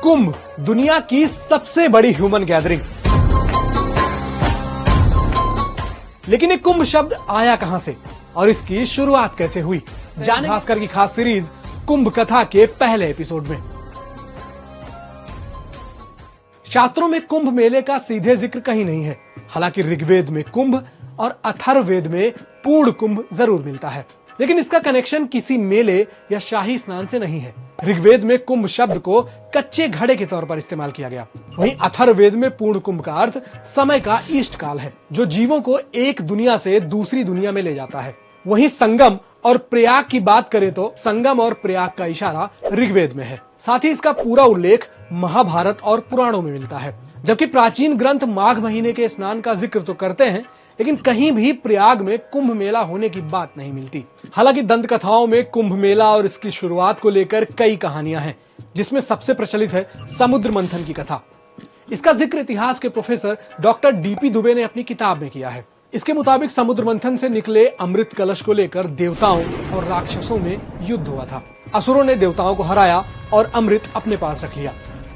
कुंभ दुनिया की सबसे बड़ी ह्यूमन गैदरिंग। लेकिन ये कुंभ शब्द आया कहां से और इसकी शुरुआत कैसे हुई, जाने भास्कर की खास सीरीज कुंभ कथा के पहले एपिसोड में। शास्त्रों में कुंभ मेले का सीधे जिक्र कहीं नहीं है। हालांकि ऋग्वेद में कुंभ और अथर्ववेद में पूर्ण कुंभ जरूर मिलता है, लेकिन इसका कनेक्शन किसी मेले या शाही स्नान से नहीं है। ऋग्वेद में कुंभ शब्द को कच्चे घड़े के तौर पर इस्तेमाल किया गया। वहीं अथर्ववेद में पूर्ण कुंभ का अर्थ समय का इष्ट काल है, जो जीवों को एक दुनिया से दूसरी दुनिया में ले जाता है। वहीं संगम और प्रयाग की बात करें तो संगम और प्रयाग का इशारा ऋग्वेद में है। साथ ही इसका पूरा उल्लेख महाभारत और पुराणों में मिलता है। जबकि प्राचीन ग्रंथ माघ महीने के स्नान का जिक्र तो करते हैं, लेकिन कहीं भी प्रयाग में कुंभ मेला होने की बात नहीं मिलती। हालांकि दंत कथाओं में कुंभ मेला और इसकी शुरुआत को लेकर कई कहानियां हैं, जिसमें सबसे प्रचलित है समुद्र मंथन की कथा। इसका जिक्र इतिहास के प्रोफेसर डॉक्टर डीपी दुबे ने अपनी किताब में किया है। इसके मुताबिक समुद्र मंथन से निकले अमृत कलश को लेकर देवताओं और राक्षसों में युद्ध हुआ था। असुरों ने देवताओं को हराया और अमृत अपने पास रख लिया।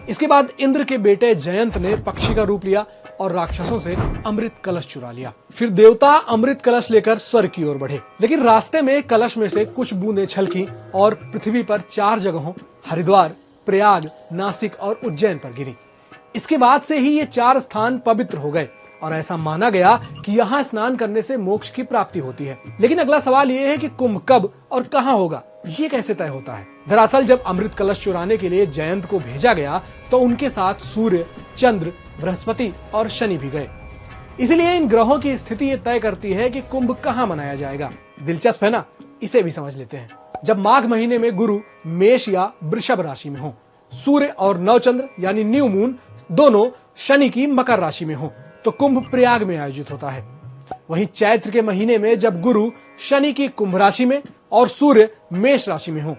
इसके बाद इंद्र के बेटे जयंत ने पक्षी का रूप लिया और राक्षसों से अमृत कलश चुरा लिया। फिर देवता अमृत कलश लेकर स्वर्ग की ओर बढ़े, लेकिन रास्ते में कलश में से कुछ बूंदें छलकी और पृथ्वी पर 4 जगहों हरिद्वार, प्रयाग, नासिक और उज्जैन पर गिरी। इसके बाद से ही ये 4 स्थान पवित्र हो गए और ऐसा माना गया कि यहाँ स्नान करने से मोक्ष की प्राप्ति होती है। लेकिन अगला सवाल ये है कि कुंभ कब और कहाँ होगा, ये कैसे तय होता है। दरअसल जब अमृत कलश चुराने के लिए जयंत को भेजा गया तो उनके साथ सूर्य, चंद्र, बृहस्पति और शनि भी गए। इसलिए इन ग्रहों की स्थिति ये तय करती है कि कुंभ कहाँ मनाया जाएगा। दिलचस्प है ना, इसे भी समझ लेते हैं। जब माघ महीने में गुरु मेष या वृषभ राशि में हो, सूर्य और नवचंद्र यानी न्यू मून दोनों शनि की मकर राशि में हो, तो कुंभ प्रयाग में आयोजित होता है। वहीं चैत्र के महीने में जब गुरु शनि की कुंभ राशि में और सूर्य मेष राशि में हो,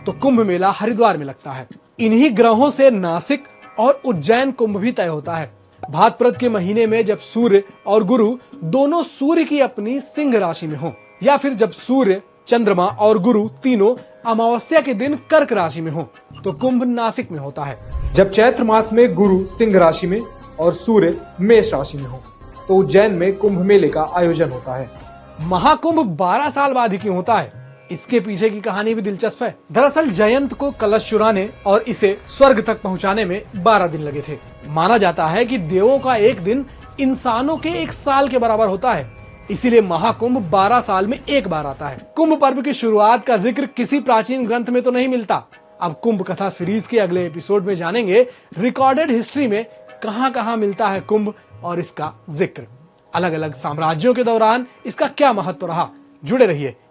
तो कुंभ मेला हरिद्वार में लगता है। इन्हीं ग्रहों से नासिक और उज्जैन कुंभ भी तय होता है। भाद्रपद के महीने में जब सूर्य और गुरु दोनों सूर्य की अपनी सिंह राशि में हो, या फिर जब सूर्य, चंद्रमा और गुरु तीनों अमावस्या के दिन कर्क राशि में हो, तो कुंभ नासिक में होता है। जब चैत्र मास में गुरु सिंह राशि में और सूर्य मेष राशि में हो, तो उज्जैन में कुंभ मेले का आयोजन होता है। महाकुंभ 12 साल बाद ही क्यों होता है, इसके पीछे की कहानी भी दिलचस्प है। दरअसल जयंत को कलश चुराने और इसे स्वर्ग तक पहुंचाने में 12 दिन लगे थे। माना जाता है कि देवों का एक दिन इंसानों के 1 साल के बराबर होता है, इसीलिए महाकुंभ 12 साल में एक बार आता है। कुंभ पर्व की शुरुआत का जिक्र किसी प्राचीन ग्रंथ में तो नहीं मिलता। अब कुंभ कथा सीरीज के अगले एपिसोड में जानेंगे रिकॉर्डेड हिस्ट्री में कहां कहां मिलता है कुंभ और इसका जिक्र। अलग अलग साम्राज्यों के दौरान इसका क्या महत्व रहा। जुड़े रहिए